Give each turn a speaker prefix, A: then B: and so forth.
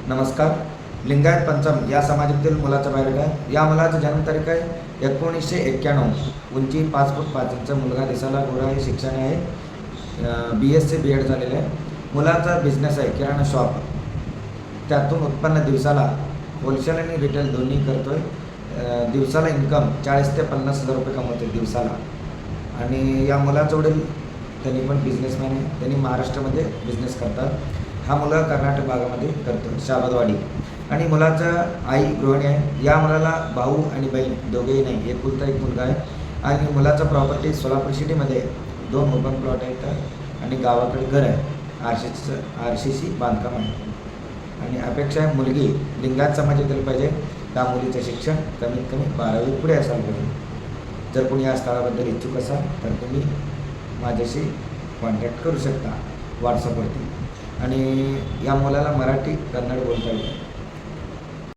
A: नमस्कार. लिंगायत पंचम या समाजातील मुलाचा बायोडेटा आहे. या मुलाचा जन्मतारीख आहे 1991. उंची 5 फूट 5 इंच. मुलगा दिसायला गोरा आहे. शिक्षण आहे BSc B.Ed झालेलं आहे. मुलाचा बिझनेस आहे किराणा शॉप. त्यातून उत्पन्न दिवसाला होलसेल आणि रिटेल दोन्ही करतो आहे. दिवसाला इन्कम 40 ते 50 हजार रुपये कमवतो दिवसाला. आणि या मुलाचं वडील त्यांनी पण बिझनेसमॅन आहे. त्यांनी महाराष्ट्रामध्ये बिझनेस करतात. हा मुलगा कर्नाटक भागामध्ये करतो, शाबदवाडी. आणि मुलाचा आई गृहिणी आहे. या मुलाला भाऊ आणि बहीण दोघेही नाही, एकुलता एक मुलगा आहे. आणि मुलाचा प्रॉपर्टी सोलापूर सिटीमध्ये 2 ओपन प्लॉट आहेत आणि गावाकडे घर आहे. RCC बांधकाम आहे. आणि अपेक्षा आहे मुलगी लिंगायत समाजातील पाहिजे. त्या मुलीचं शिक्षण कमीत कमी 12वी पुढे असायला पाहिजे. जर कोणी या स्थळाबद्दल इच्छुक असाल तर तुम्ही माझ्याशी कॉन्टॅक्ट करू शकता WhatsAppवरती. आणि या मुलाला मराठी कन्नड बोलता येते.